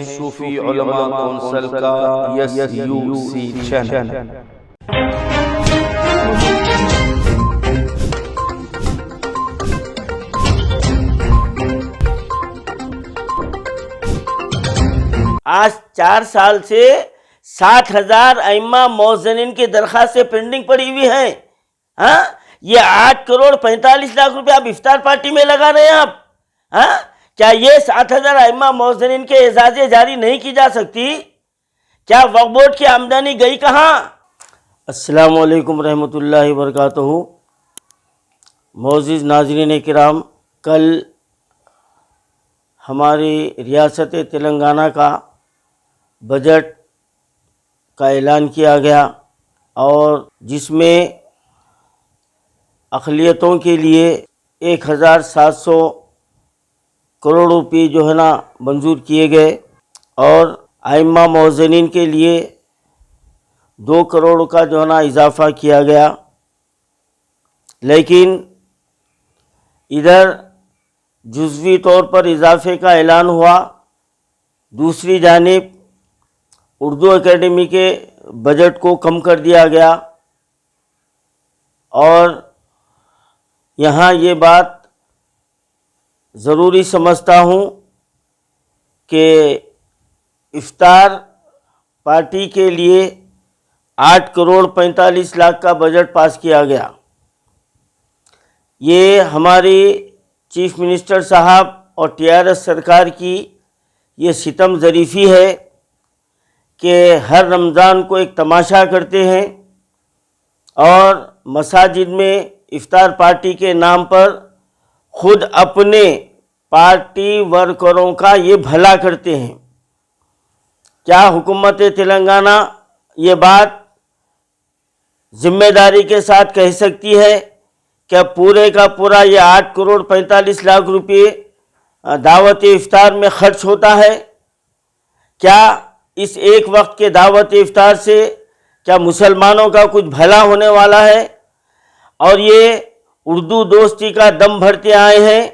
صوفی علماء کونسل کا SUC channel. آج 4 سال سے 60,000 ائمہ مؤذنین کی درخواستیں پینڈنگ پڑی ہوئی ہیں۔ یہ 8 کروڑ 45 لاکھ روپے آپ افطار پارٹی میں لگا رہے ہیں آپ۔ کیا یہ 60,000 ائمہ مؤذنین کے اعزازیں جاری نہیں کی جا سکتی؟ کیا وقف بورڈ کی آمدنی گئی کہاں؟ السلام علیکم رحمۃ اللہ وبرکاتہ۔ معزز ناظرین کرام، کل ہماری ریاست تلنگانہ کا بجٹ کا اعلان کیا گیا، اور جس میں اقلیتوں کے لیے 1,700 کروڑ روپے جو ہے نا منظور کیے گئے، اور ائمہ مؤذنین کے لیے 2 کروڑ کا جو ہے نا اضافہ کیا گیا۔ لیکن ادھر جزوی طور پر اضافے کا اعلان ہوا، دوسری جانب اردو اکیڈمی کے بجٹ کو کم کر دیا گیا۔ اور یہاں یہ بات ضروری سمجھتا ہوں کہ افطار پارٹی کے لیے 8 کروڑ 45 لاکھ کا بجٹ پاس کیا گیا۔ یہ ہماری چیف منسٹر صاحب اور TRS سرکار کی یہ ستم ظریفی ہے کہ ہر رمضان کو ایک تماشا کرتے ہیں، اور مساجد میں افطار پارٹی کے نام پر خود اپنے پارٹی ورکروں کا یہ بھلا کرتے ہیں۔ کیا حکومت تلنگانہ یہ بات ذمہ داری کے ساتھ کہہ سکتی ہے کہ پورے کا پورا یہ 8 کروڑ 45 لاکھ روپے دعوت افطار میں خرچ ہوتا ہے؟ کیا اس ایک وقت کے دعوت افطار سے کیا مسلمانوں کا کچھ بھلا ہونے والا ہے؟ اور یہ اردو دوستی کا دم بھرتے آئے ہیں،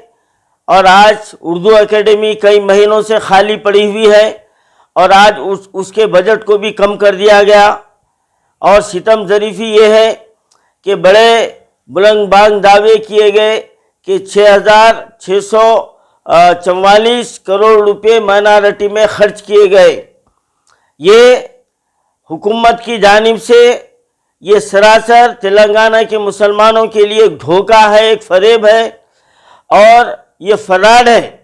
اور آج اردو اکیڈمی کئی مہینوں سے خالی پڑی ہوئی ہے، اور آج اس کے بجٹ کو بھی کم کر دیا گیا۔ اور ستم ظریفی یہ ہے کہ بڑے بلند بانگ دعوے کیے گئے کہ 6,644 کروڑ روپے مائنارٹی میں خرچ کیے گئے۔ یہ حکومت کی جانب سے یہ سراسر تلنگانہ کے مسلمانوں کے لیے ایک دھوکہ ہے، ایک فریب ہے، اور یہ فراڈ ہے۔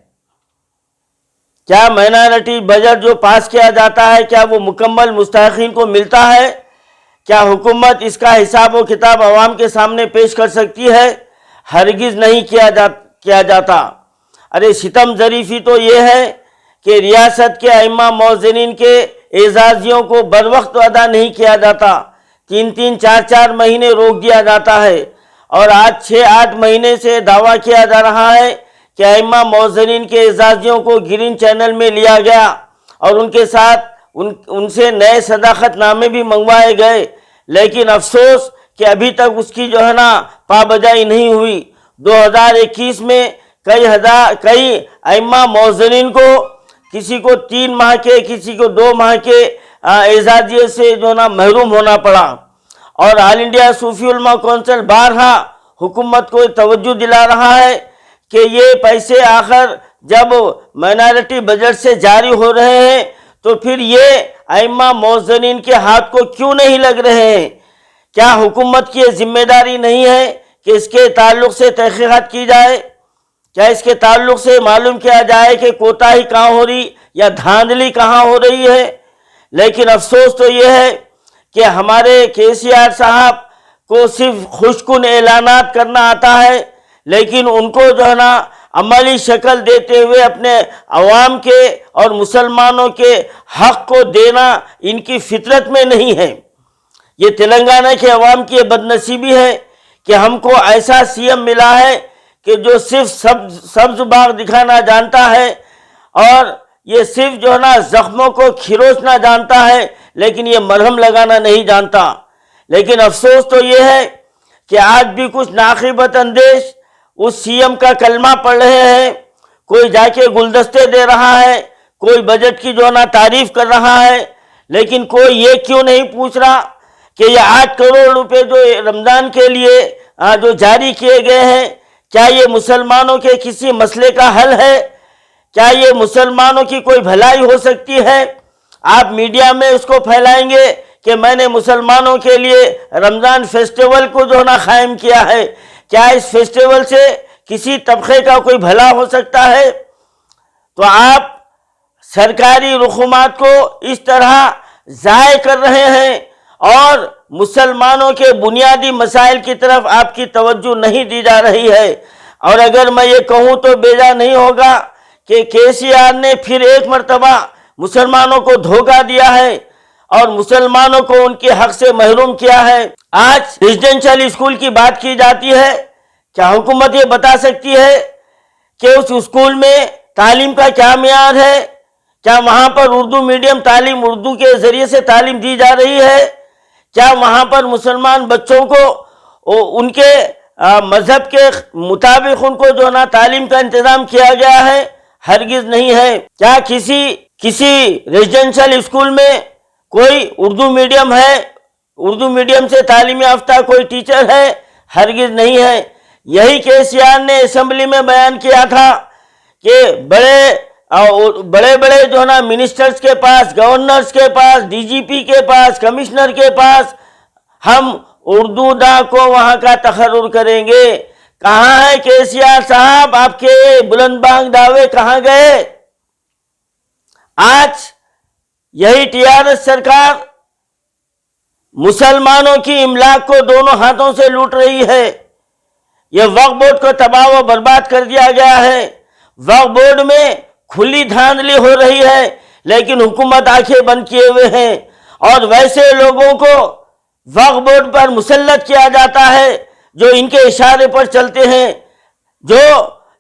کیا مائنارٹی بجٹ جو پاس کیا جاتا ہے کیا وہ مکمل مستحقین کو ملتا ہے؟ کیا حکومت اس کا حساب و کتاب عوام کے سامنے پیش کر سکتی ہے؟ ہرگز نہیں کیا جاتا۔ ارے ستم ظریفی تو یہ ہے کہ ریاست کے ائمہ مؤذنین کے اعزازیوں کو بر وقت ادا نہیں کیا جاتا، 3 4 مہینے روک دیا جاتا ہے، اور آج 6-8 مہینے سے دعویٰ کیا جا رہا ہے کہ ائمہ مؤذنین کے اعزازیوں کو گرین چینل میں لیا گیا، اور ان کے ساتھ ان سے نئے صداقت نامے بھی منگوائے گئے، لیکن افسوس کہ ابھی تک اس کی جو ہے نا پابجائی نہیں ہوئی۔ 2021 میں کئی ائمہ مؤذنین کو، کسی کو 3 ماہ کے، کسی کو 2 ماہ کے اعزازیے سے جو نا محروم ہونا پڑا، اور آل انڈیا صوفی علماء کونسل بارہا حکومت کو توجہ دلا رہا ہے کہ یہ پیسے آخر جب مائنارٹی بجٹ سے جاری ہو رہے ہیں تو پھر یہ ائمہ مؤذنین کے ہاتھ کو کیوں نہیں لگ رہے ہیں؟ کیا حکومت کی یہ ذمہ داری نہیں ہے کہ اس کے تعلق سے تحقیقات کی جائے؟ کیا اس کے تعلق سے معلوم کیا جائے کہ کوتاہی کہاں ہو رہی یا دھاندلی کہاں ہو رہی ہے؟ لیکن افسوس تو یہ ہے کہ ہمارے KCR صاحب کو صرف خوشکن اعلانات کرنا آتا ہے، لیکن ان کو جو ہے نا عملی شکل دیتے ہوئے اپنے عوام کے اور مسلمانوں کے حق کو دینا ان کی فطرت میں نہیں ہے۔ یہ تلنگانہ کے عوام کی یہ بدنصیبی ہے کہ ہم کو ایسا CM ملا ہے کہ جو صرف سبز باغ دکھانا جانتا ہے، اور یہ صرف جو ہے نا زخموں کو کھروچنا جانتا ہے، لیکن یہ مرہم لگانا نہیں جانتا۔ لیکن افسوس تو یہ ہے کہ آج بھی کچھ ناقابت اندیش اس CM کا کلمہ پڑھ رہے ہیں، کوئی جا کے گلدستے دے رہا ہے، کوئی بجٹ کی جو نا تعریف کر رہا ہے، لیکن کوئی یہ کیوں نہیں پوچھ رہا کہ یہ 8 کروڑ روپے جو رمضان کے لیے جو جاری کیے گئے ہیں، کیا یہ مسلمانوں کے کسی مسئلے کا حل ہے؟ کیا یہ مسلمانوں کی کوئی بھلائی ہو سکتی ہے؟ آپ میڈیا میں اس کو پھیلائیں گے کہ میں نے مسلمانوں کے لیے رمضان فیسٹیول کو جو نا قائم کیا ہے، کیا اس فیسٹیول سے کسی طبقے کا کوئی بھلا ہو سکتا ہے؟ تو آپ سرکاری رقومات کو اس طرح ضائع کر رہے ہیں اور مسلمانوں کے بنیادی مسائل کی طرف آپ کی توجہ نہیں دی جا رہی ہے۔ اور اگر میں یہ کہوں تو بیجا نہیں ہوگا کہ KCR نے پھر ایک مرتبہ مسلمانوں کو دھوکہ دیا ہے اور مسلمانوں کو ان کے حق سے محروم کیا ہے۔ آج ریزیڈنشل اسکول کی بات کی جاتی ہے، کیا حکومت یہ بتا سکتی ہے کہ اس اسکول میں تعلیم کا کیا معیار ہے؟ کیا وہاں پر اردو میڈیم تعلیم، اردو کے ذریعے سے تعلیم دی جا رہی ہے؟ کیا وہاں پر مسلمان بچوں کو ان کے مذہب کے مطابق ان کو جو نا تعلیم کا انتظام کیا گیا ہے؟ ہرگز نہیں ہے۔ کیا کسی ریزیڈنشل اسکول میں کوئی اردو میڈیم ہے؟ اردو میڈیم سے تعلیم یافتہ کوئی ٹیچر ہے؟ ہرگز نہیں ہے۔ یہی KCR نے اسمبلی میں بیان کیا تھا کہ بڑے جو نا منسٹرز کے پاس، گورنرز کے پاس، DGP کے پاس، کمشنر کے پاس ہم اردو داں کو وہاں کا تقرر کریں گے۔ کہاں ہے KCR صاحب؟ آپ کے بلند بانگ دعوے کہاں گئے؟ آج یہی TRS سرکار مسلمانوں کی املاک کو دونوں ہاتھوں سے لوٹ رہی ہے۔ یہ وقف بورڈ کو تباہ و برباد کر دیا گیا ہے۔ وقف بورڈ میں کھلی دھاندلی ہو رہی ہے، لیکن حکومت آنکھیں بند کیے ہوئے ہیں، اور ویسے لوگوں کو وقف بورڈ پر مسلط کیا جاتا ہے جو ان کے اشارے پر چلتے ہیں،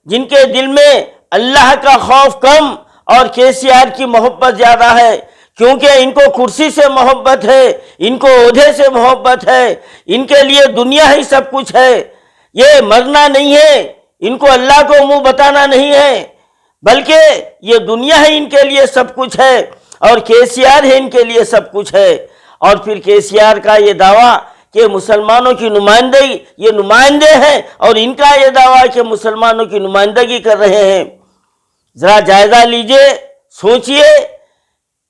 جن کے دل میں اللہ کا خوف کم اور KCR کی محبت زیادہ ہے، کیونکہ ان کو کرسی سے محبت ہے، ان کو عہدے سے محبت ہے، ان کے لیے دنیا ہی سب کچھ ہے۔ یہ مرنا نہیں ہے، ان کو اللہ کو منہ بتانا نہیں ہے، بلکہ یہ دنیا ہی ان کے لیے سب کچھ ہے اور KCR ہی ان کے لیے سب کچھ ہے۔ اور پھر KCR کا یہ دعویٰ کہ مسلمانوں کی نمائندگی، یہ نمائندے ہیں، اور ان کا یہ دعویٰ کہ مسلمانوں کی نمائندگی کر رہے ہیں۔ ذرا جائزہ لیجئے، سوچئے،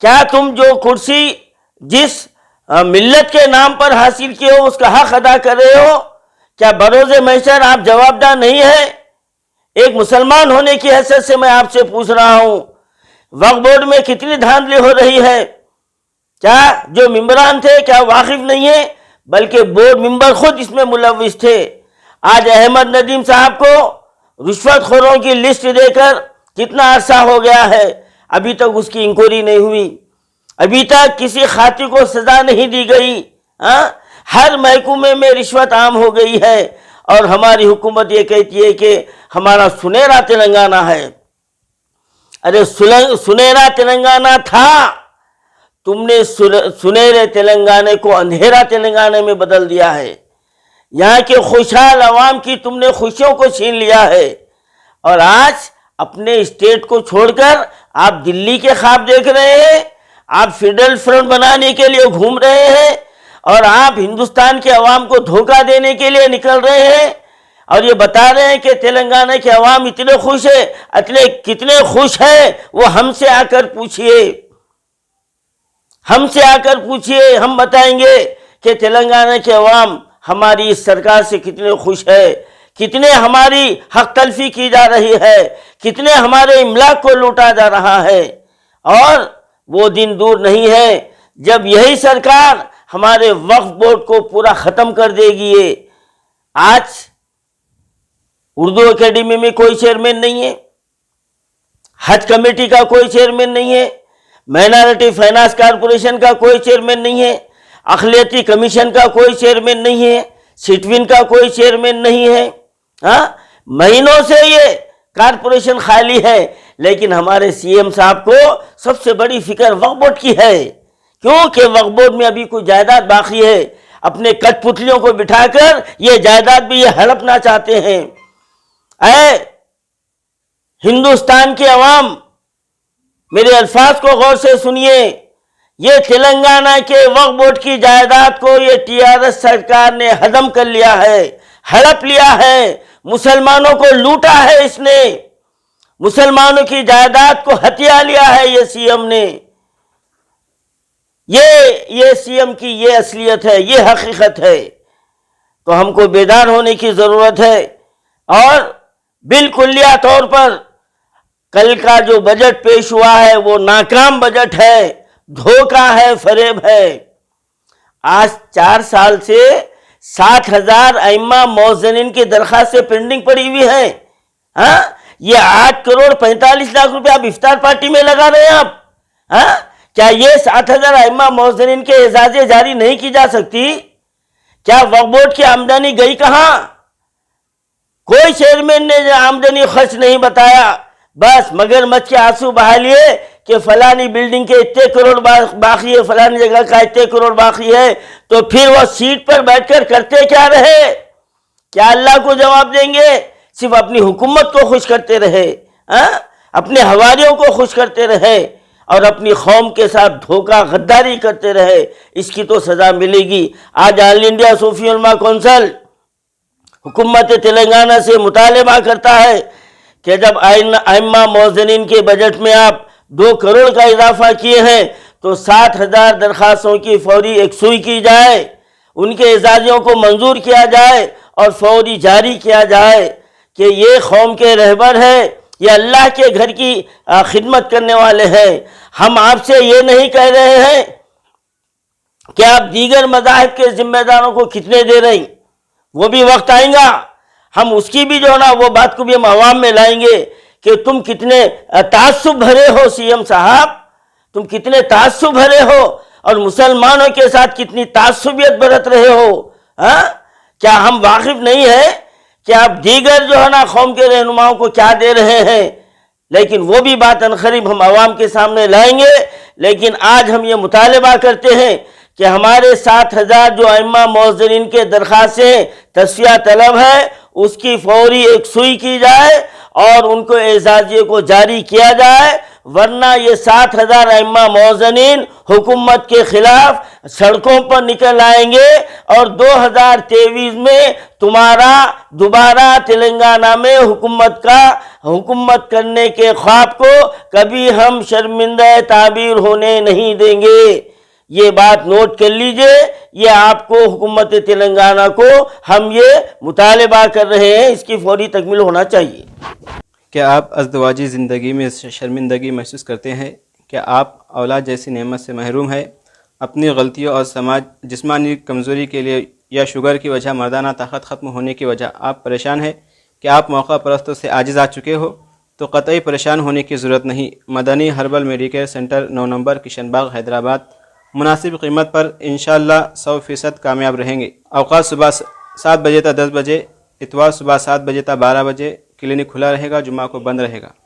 کیا تم جو کرسی جس ملت کے نام پر حاصل کیے ہو اس کا حق ادا کر رہے ہو؟ کیا بروز محشر آپ جوابدہ نہیں ہیں؟ ایک مسلمان ہونے کی حیثیت سے میں آپ سے پوچھ رہا ہوں، وقف بورڈ میں کتنی دھاندلی ہو رہی ہے؟ کیا جو ممبران تھے کیا واقف نہیں ہیں؟ بلکہ بورڈ ممبر خود اس میں ملوث تھے۔ آج احمد ندیم صاحب کو رشوت خوروں کی لسٹ دے کر کتنا عرصہ ہو گیا ہے، ابھی تک اس کی انکوائری نہیں ہوئی، ابھی تک کسی خاطی کو سزا نہیں دی گئی۔ ہر محکمے میں رشوت عام ہو گئی ہے، اور ہماری حکومت یہ کہتی ہے کہ ہمارا سنہرا تلنگانہ ہے۔ ارے سنہرا تلنگانہ تھا، تم نے سنہرے تلنگانے کو اندھیرا تلنگانے میں بدل دیا ہے۔ یہاں کے خوشحال عوام کی تم نے خوشیوں کو چھین لیا ہے، اور آج اپنے اسٹیٹ کو چھوڑ کر آپ دلی کے خواب دیکھ رہے ہیں، آپ فیڈرل فرنٹ بنانے کے لیے گھوم رہے ہیں، اور آپ ہندوستان کے عوام کو دھوکہ دینے کے لیے نکل رہے ہیں، اور یہ بتا رہے ہیں کہ تلنگانہ کے عوام اتنے خوش ہیں، کتنے خوش ہیں وہ ہم سے آ کر پوچھئے، ہم سے آ کر پوچھئے، ہم بتائیں گے کہ تلنگانہ کے عوام ہماری اس سرکار سے کتنے خوش ہے، کتنے ہماری حق تلفی کی جا رہی ہے، کتنے ہمارے املاک کو لوٹا جا رہا ہے۔ اور وہ دن دور نہیں ہے جب یہی سرکار ہمارے وقف بورڈ کو پورا ختم کر دے گی۔ آج اردو اکیڈمی میں کوئی چیئرمین نہیں ہے، حج کمیٹی کا کوئی چیئرمین نہیں ہے، مائنارٹی فائنانس کارپوریشن کا کوئی چیئرمین نہیں ہے، اقلیتی کمیشن کا کوئی چیئرمین نہیں ہے، سٹوین کا کوئی چیئرمین نہیں ہے۔ مہینوں سے یہ کارپوریشن خالی ہے، لیکن ہمارے CM صاحب کو سب سے بڑی فکر وقف بورڈ کی ہے، کیونکہ وقف بورڈ میں ابھی کوئی جائیداد باقی ہے۔ اپنے کٹ پتلیوں کو بٹھا کر یہ جائیداد بھی یہ ہڑپنا چاہتے ہیں۔ اے ہندوستان کے عوام، میرے الفاظ کو غور سے سنیے، یہ تلنگانہ کے وقف بورڈ کی جائیداد کو یہ ٹی آر ایس سرکار نے ہضم کر لیا ہے، ہڑپ لیا ہے، مسلمانوں کو لوٹا ہے، اس نے مسلمانوں کی جائیداد کو ہتھیا لیا ہے یہ سی ایم نے۔ یہ سی ایم کی یہ اصلیت ہے، یہ حقیقت ہے۔ تو ہم کو بیدار ہونے کی ضرورت ہے، اور بالکلیہ طور پر کل کا جو بجٹ پیش ہوا ہے وہ ناکام بجٹ ہے، دھوکہ ہے، فریب ہے۔ آج 4 سال سے 60,000 ائمہ مؤذنین کی درخواستیں پینڈنگ پڑی ہوئی ہیں۔ ہاں، یہ 8 کروڑ 45 لاکھ روپے آپ افطار پارٹی میں لگا رہے ہیں آپ۔ ہاں، کیا یہ 60,000 ائمہ مؤذنین کے اعزازیں جاری نہیں کی جا سکتی؟ کیا وقف بورڈ کی آمدنی گئی کہاں؟ کوئی چیئرمین نے آمدنی خرچ نہیں بتایا، بس مگر مچھ کے آنسو بہا لیے کہ فلانی بلڈنگ کے اتنے کروڑ باقی ہے، فلانی جگہ کا اتنے کروڑ باقی ہے، تو پھر وہ سیٹ پر بیٹھ کر کرتے کیا رہے؟ کیا اللہ کو جواب دیں گے؟ صرف اپنی حکومت کو خوش کرتے رہے، اپنے حواریوں کو خوش کرتے رہے، اور اپنی قوم کے ساتھ دھوکہ غداری کرتے رہے۔ اس کی تو سزا ملے گی۔ آج آل انڈیا صوفی علماء کونسل حکومت تلنگانہ سے مطالبہ کرتا ہے کہ جب ائمہ مؤذنین کے بجٹ میں آپ 2 کروڑ کا اضافہ کیے ہیں تو 60,000 درخواستوں کی فوری یکسوئی کی جائے، ان کے اعزازیوں کو منظور کیا جائے اور فوری جاری کیا جائے کہ یہ قوم کے رہبر ہیں، یہ اللہ کے گھر کی خدمت کرنے والے ہیں۔ ہم آپ سے یہ نہیں کہہ رہے ہیں کہ آپ دیگر مذاہب کے ذمہ داروں کو کتنے دے رہے ہیں، وہ بھی وقت آئیں گا، ہم اس کی بھی جو نا وہ بات کو بھی ہم عوام میں لائیں گے کہ تم کتنے تعصب بھرے ہو سی ایم صاحب، تم کتنے تعصب بھرے ہو، اور مسلمانوں کے ساتھ کتنی تعصبیت برت رہے ہو۔ کیا ہم واقف نہیں ہیں کہ آپ دیگر جو ہے نا قوم کے رہنماؤں کو کیا دے رہے ہیں؟ لیکن وہ بھی بات عنقریب ہم عوام کے سامنے لائیں گے۔ لیکن آج ہم یہ مطالبہ کرتے ہیں کہ ہمارے 60,000 جو ائمہ مؤذنین کے درخواستیں تصفیہ طلب ہے، اس کی فوری یکسوئی کی جائے اور ان کو اعزازیے کو جاری کیا جائے، ورنہ یہ 60,000 ائمہ مؤذنین حکومت کے خلاف سڑکوں پر نکل آئیں گے، اور 2023 میں تمہارا دوبارہ تلنگانہ میں حکومت کرنے کے خواب کو کبھی ہم شرمندہ تعبیر ہونے نہیں دیں گے۔ یہ بات نوٹ کر لیجئے، یہ آپ کو حکومت تلنگانہ کو ہم یہ مطالبہ کر رہے ہیں، اس کی فوری تکمیل ہونا چاہیے۔ کیا آپ ازدواجی زندگی میں شرمندگی محسوس کرتے ہیں؟ کیا آپ اولاد جیسی نعمت سے محروم ہیں؟ اپنی غلطیوں اور جسمانی کمزوری کے لیے یا شوگر کی وجہ مردانہ طاقت ختم ہونے کی وجہ آپ پریشان ہیں؟ کیا آپ موقع پرستوں سے عاجز آ چکے ہو؟ تو قطعی پریشان ہونے کی ضرورت نہیں۔ Madani herbal medicare centre 9 number Kishan Bagh Hyderabad مناسب قیمت پر انشاءاللہ 100% کامیاب رہیں گے۔ اوقات صبح 7 بجے تا 10 بجے، اتوار صبح 7 بجے تا 12 بجے کلینک کھلا رہے گا، جمعہ کو بند رہے گا۔